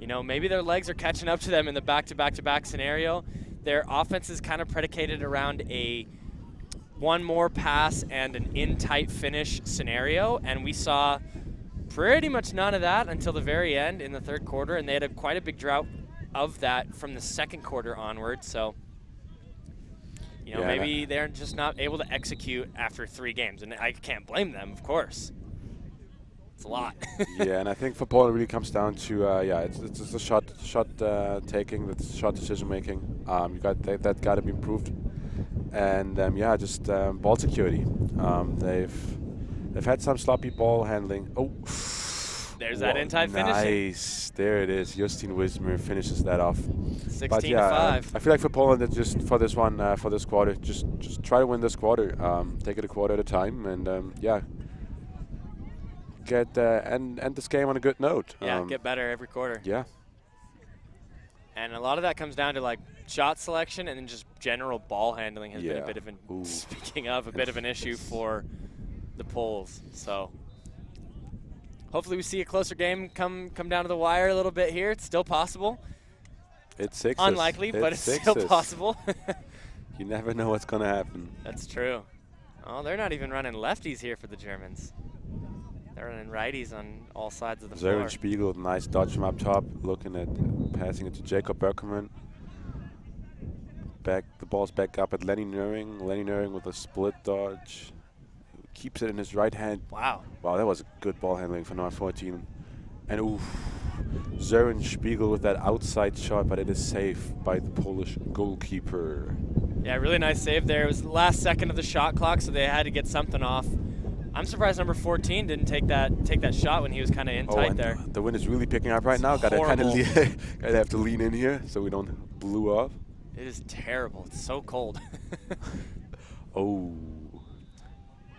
you know, maybe their legs are catching up to them in the back-to-back-to-back scenario. Their offense is kind of predicated around a one more pass and an in-tight finish scenario, and we saw pretty much none of that until the very end in the third quarter, and they had quite a big drought of that from the second quarter onward. So, you know, maybe they're just not able to execute after 3 games, and I can't blame them, of course. It's a lot. Yeah, and I think for Poland it really comes down to it's the shot taking, the shot decision making. That got to be improved, and just ball security. They've had some sloppy ball handling. Oh, there's that in-tight finishing. Nice, there it is. Justin Wismer finishes that off. 16-5. I feel like for Poland, that just for this one, for this quarter, just try to win this quarter. Take it a quarter at a time, and get end this game on a good note. Yeah, get better every quarter. Yeah. And a lot of that comes down to like shot selection, and then just general ball handling has been a bit of an a bit of an issue for the Poles. So hopefully we see a closer game come down to the wire a little bit here. It's still possible. It's sixes. Unlikely, but it's still possible. You never know what's going to happen. That's true. Oh, they're not even running lefties here for the Germans. They're running righties on all sides of the floor. Søren Spiegel, nice dodge from up top, looking at passing it to Jacob Berkerman. The ball's back up at Lenny Nuring. Lenny Nuring with a split dodge. Keeps it in his right hand. Wow. Wow, that was a good ball handling for number 14. And oof, Søren Spiegel with that outside shot, but it is saved by the Polish goalkeeper. Yeah, really nice save there. It was the last second of the shot clock, so they had to get something off. I'm surprised number 14 didn't take that shot when he was kind of in tight there. The wind is really picking up right now. Gotta have to lean in here so we don't blew off. It is terrible. It's so cold. Oh,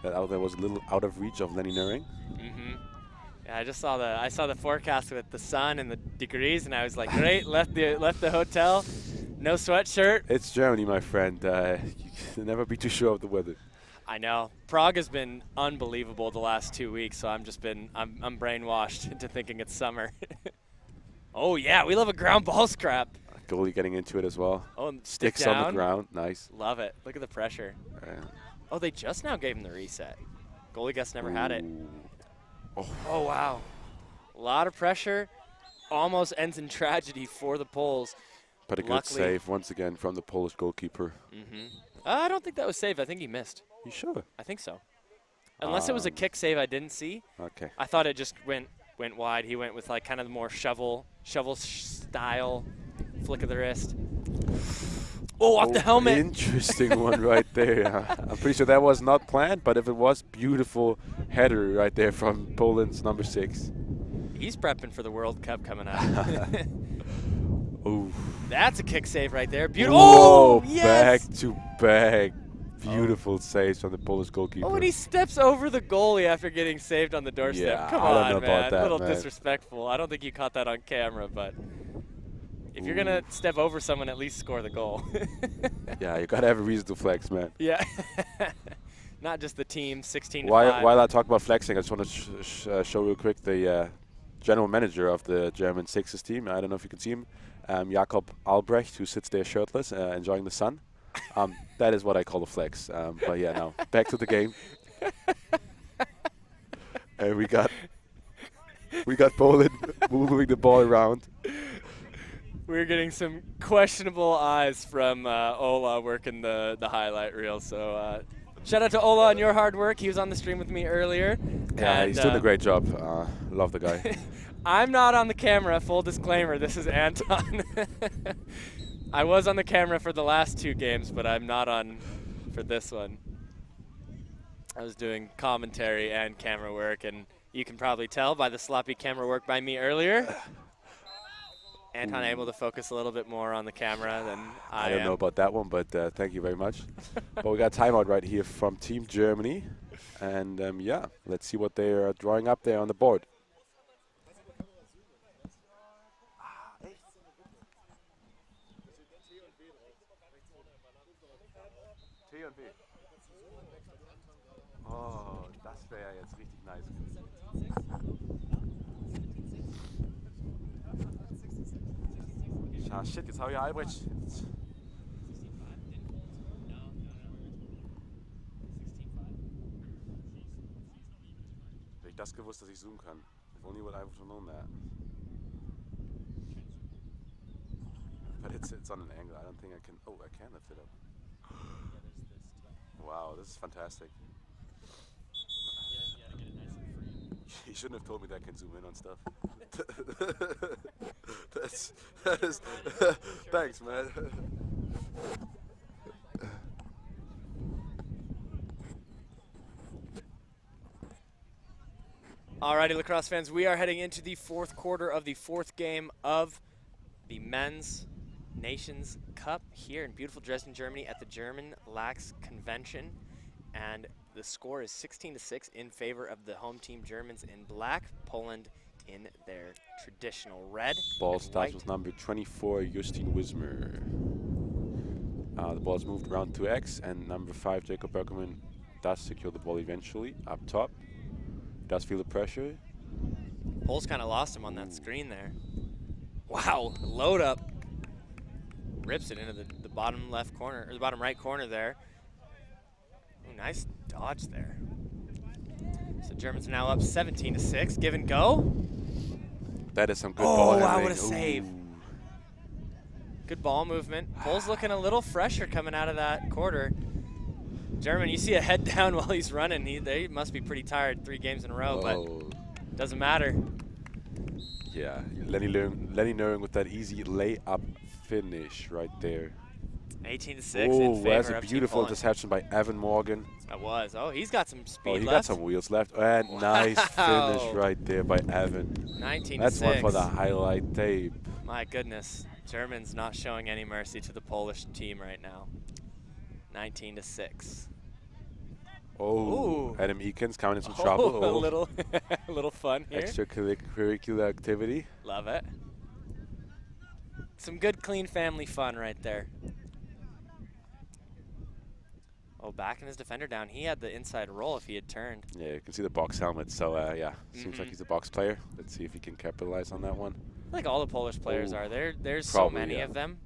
that was a little out of reach of Lenny Nuring. Yeah, I saw the forecast with the sun and the degrees, and I was like, great. left the hotel, no sweatshirt. It's Germany, my friend. You can never be too sure of the weather. I know. Prague has been unbelievable the last 2 weeks, so I'm brainwashed into thinking it's summer. Oh yeah, we love a ground ball scrap. Goalie getting into it as well. Oh, sticks down. on the ground. Nice. Love it. Look at the pressure. Oh, they just now gave him the reset. Goalie guess never had it. Oh wow. A lot of pressure. Almost ends in tragedy for the Poles. But a good save once again from the Polish goalkeeper. I don't think that was saved. I think he missed. You sure? I think so. Unless it was a kick save I didn't see. Okay. I thought it just went wide. He went with like kind of the more shovel style flick of the wrist. Oh, off the helmet. Interesting one right there. I'm pretty sure that was not planned, but if it was, beautiful header right there from Poland's number 6. He's prepping for the World Cup coming up. Ooh. That's a kick save right there. Beautiful. Oh, yes! Back to back. Beautiful saves from the Polish goalkeeper. Oh, and he steps over the goalie after getting saved on the doorstep. Yeah, Come I don't on, know man. about that, a little man. disrespectful. I don't think you caught that on camera, but if you're going to step over someone, at least score the goal. Yeah, you got to have a reason to flex, man. Yeah. Not just the team, 16-5. While I talk about flexing, I just want to show real quick the general manager of the German Sixes team. I don't know if you can see him. Jakob Albrecht, who sits there shirtless, enjoying the sun. That is what I call a flex. But yeah, now back to the game. And we got Poland moving the ball around. We're getting some questionable eyes from Ola working the highlight reel. So shout out to Ola on your hard work. He was on the stream with me earlier. Yeah, and, he's doing a great job. Love the guy. I'm not on the camera, full disclaimer. This is Anton. I was on the camera for the last 2 games, but I'm not on for this one. I was doing commentary and camera work, and you can probably tell by the sloppy camera work by me earlier. Anton able to focus a little bit more on the camera than I don't know about that one, but thank you very much. But we got a timeout right here from Team Germany. And yeah, let's see what they are drawing up there on the board. T und B. Oh, das wäre jetzt richtig nice. Ah, shit, jetzt habe ich Albrecht. Hätte ich das gewusst, dass ich zoomen kann. If only would I have known that. But it's on an angle. I don't think I can. Oh, I can lift it up. Wow, this is fantastic. You shouldn't have told me that I can zoom in on stuff. that is thanks, man. Alrighty, lacrosse fans, we are heading into the 4th quarter of the 4th game of the Men's Nations Cup here in beautiful Dresden, Germany at the German Lax Convention. And the score is 16-6 in favor of the home team Germans in black, Poland in their traditional red. Ball starts with number 24, Justin Wismer. The ball is moved around to X, and number 5, Jacob Bergerman, does secure the ball eventually up top. Does feel the pressure. Poles kind of lost him on that screen there. Wow, load up. Rips it into the bottom left corner, or the bottom right corner there. Ooh, nice dodge there. So Germans are now up 17-6. Give and go. That is some good ball handling. Oh, wow, what a save. Good ball movement. Pole's looking a little fresher coming out of that quarter. German, you see a head down while he's running. They must be pretty tired 3 games in a row, but doesn't matter. Yeah, Lenny Nuring with that easy layup finish right there. 18-6 in favor that's of a beautiful Team Poland. interception by Evan Morgan. That was. Oh, he's got some speed left. left. Got some wheels left. And nice finish right there by Evan. 19-6. That's one for the highlight tape. My goodness. Germans not showing any mercy to the Polish team right now. 19-6. Oh, Adam Eakins coming in some trouble. A little, a little fun here. Extracurricular activity. Love it. Some good, clean family fun right there. Oh, backing his defender down. He had the inside roll if he had turned. Yeah, you can see the box helmet. So, yeah, seems like he's a box player. Let's see if he can capitalize on that one. I think all the Polish players are. There's so many of them.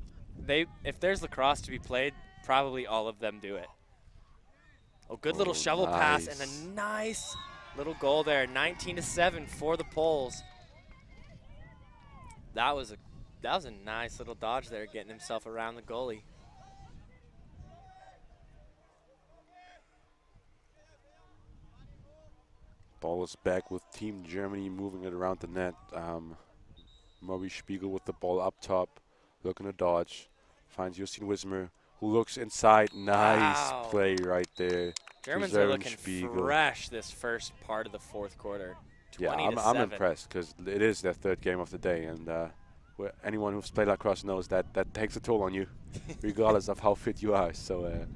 If there's lacrosse to be played, probably all of them do it. Oh, good little shovel pass and a nice little goal there. 19-7 for the Poles. That was a nice little dodge there, getting himself around the goalie. Ball is back with Team Germany moving it around the net. Maurice Spiegel with the ball up top, looking to dodge. Finds Justin Wismer, who looks inside. Nice play right there. Germans are looking fresh this first part of the 4th quarter. Yeah, I'm impressed because it is their 3rd game of the day, and anyone who's played lacrosse knows that takes a toll on you, regardless of how fit you are. So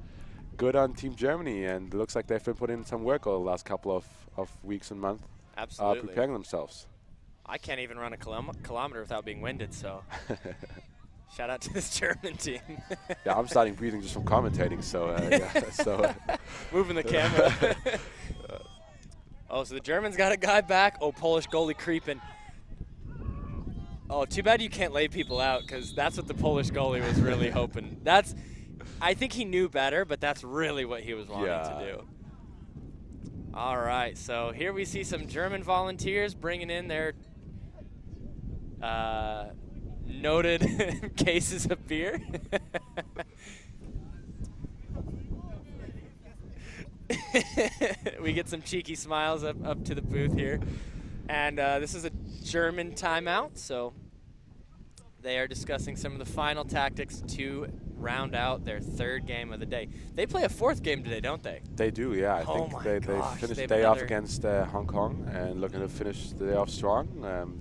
good on Team Germany, and it looks like they've been putting in some work over the last couple of weeks and months. Absolutely. Preparing themselves. I can't even run a kilometer without being winded, so shout out to this German team. Yeah, I'm starting breathing just from commentating, so yeah, so moving the camera. Oh, so the Germans got a guy back. Oh, Polish goalie creeping. Oh, too bad you can't lay people out, because that's what the Polish goalie was really hoping. I think he knew better, but that's really what he was wanting to do. All right, so here we see some German volunteers bringing in their noted cases of beer. We get some cheeky smiles up to the booth here. And this is a German timeout, so They are discussing some of the final tactics to round out their third game of the day. They play a fourth game today, don't they? They do, yeah. I Oh think my they gosh, finished they the have day off another- against Hong Kong and looking to finish the day off strong.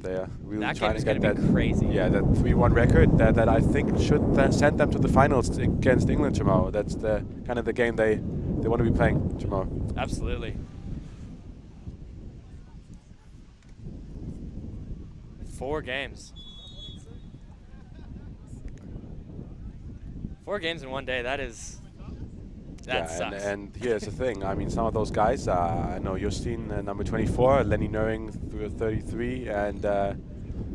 They are really That trying game is to get gonna that be crazy. Yeah, that 3-1 record that I think should send them to the finals against England tomorrow. That's the kind of the game they want to be playing tomorrow. Absolutely. 4 games. 4 games in one day. That sucks. And here's the thing. I mean, some of those guys, I know Justin, number 24, Lenny Neuring, 33, and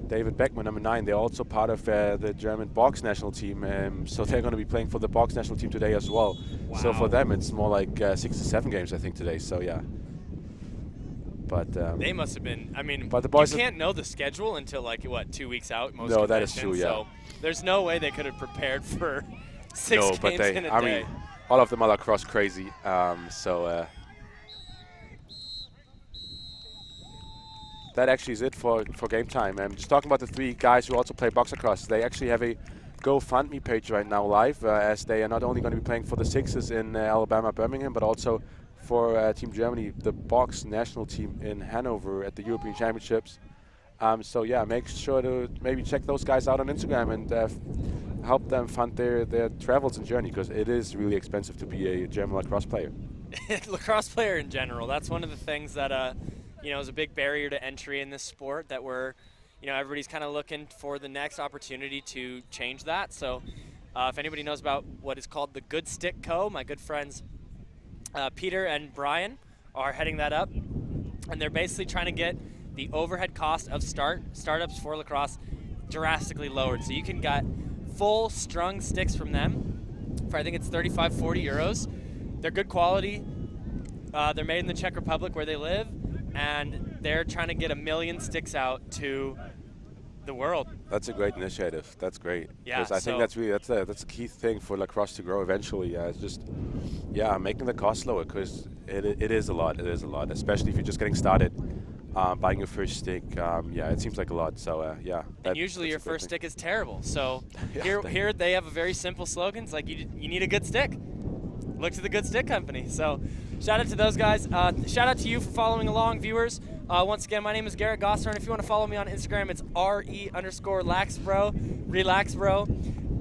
David Beckman, number 9. They're also part of the German box national team. So they're going to be playing for the box national team today as well. So for them, it's more like 6 to 7 games, I think, today. So yeah. But they must have been. I mean, but the boys you can't know the schedule until like what 2 weeks out. Most No, that is conventions, true, yeah. So there's no way they could have prepared for 6 no, games but they, in a I day. mean, all of them are lacrosse crazy. That actually is it for game time. Just talking about the 3 guys who also play box lacrosse. They actually have a GoFundMe page right now live, as they are not only going to be playing for the Sixes in Alabama, Birmingham, but also for Team Germany, the box national team in Hanover at the European Championships. So yeah, make sure to maybe check those guys out on Instagram and help them fund their travels and journey, because it is really expensive to be a German lacrosse player. Lacrosse player in general. That's one of the things that is a big barrier to entry in this sport. That everybody's kind of looking for the next opportunity to change that. So if anybody knows about what is called the Good Stick Co., my good friends Peter and Brian are heading that up, and they're basically trying to get the overhead cost of startups for lacrosse drastically lowered. So you can get full strung sticks from them for I think it's 35, 40 euros. They're good quality. They're made in the Czech Republic where they live, and they're trying to get 1 million sticks out to the world. That's a great initiative. That's great. Yeah, because I think that's a key thing for lacrosse to grow eventually. It's just making the cost lower, because it is a lot. It is a lot, especially if you're just getting started. Buying your first stick, it seems like a lot. So And usually your first stick is terrible. So Yeah, here they have a very simple slogan. It's like you need a good stick. Look to the Good Stick Company. So shout out to those guys. Shout out to you for following along, viewers. Once again, my name is Garrett Gosser, and if you want to follow me on Instagram, it's RE_laxbro, relaxbro.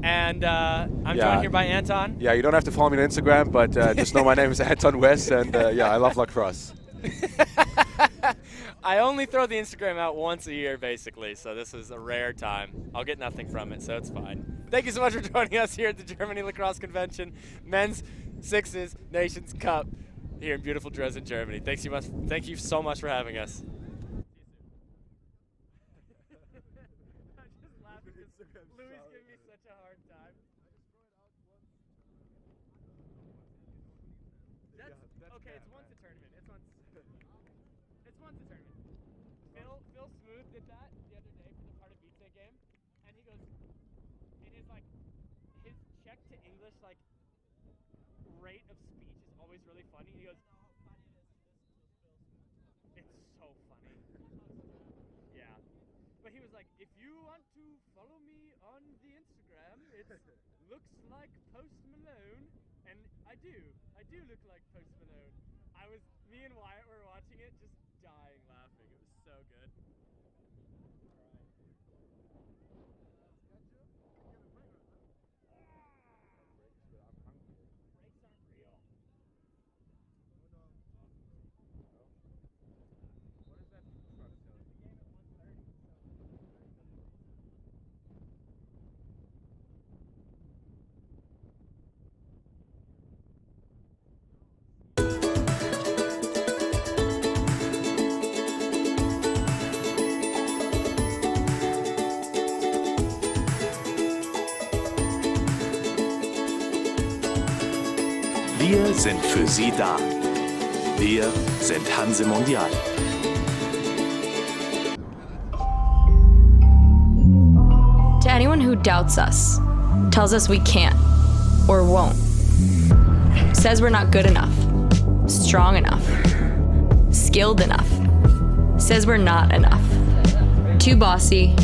And I'm joined here by Anton. Yeah, you don't have to follow me on Instagram, but just know my name is Anton West, and I love lacrosse. I only throw the Instagram out once a year, basically, so this is a rare time. I'll get nothing from it, so it's fine. Thank you so much for joining us here at the Germany Lacrosse Convention, Men's Sixes Nations Cup here in beautiful Dresden, Germany. Thank you so much for having us. Okay, it's once a tournament. It's once a tournament. Phil Smooth did that the other day for the Pardubice game, and he goes, in his Czech to English rate of speech is always really funny. He goes, it's so funny. Yeah, but he was like, if you want to follow me on the Instagram, it looks like Post Malone, and I do look like Post Malone. Me and Wyatt were watching it, just dying laughing. It was so good. Breaks aren't real. What is that truck selling? The game at 1:30. Wir sind für Sie da. Wir sind Hanse Mondial. To anyone who doubts us, tells us we can't or won't, says we're not good enough, strong enough, skilled enough, says we're not enough, too bossy,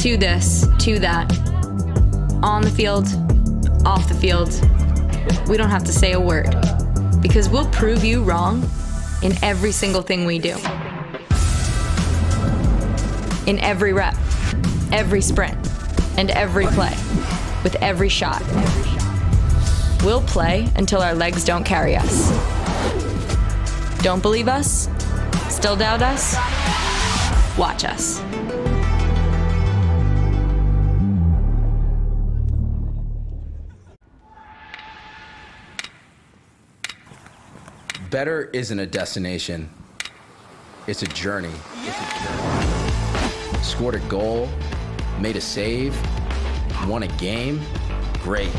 To this, to that. On the field, off the field. We don't have to say a word, because we'll prove you wrong in every single thing we do. In every rep, every sprint, and every play, with every shot. We'll play until our legs don't carry us. Don't believe us? Still doubt us? Watch us. Better isn't a destination. It's a journey. Scored a goal, made a save, won a game, great.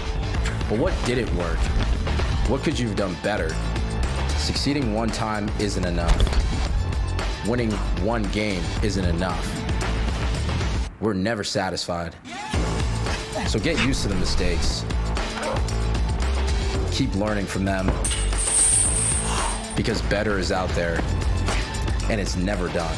But what didn't work? What could you have done better? Succeeding one time isn't enough. Winning one game isn't enough. We're never satisfied. So get used to the mistakes. Keep learning from them. Because better is out there, and it's never done.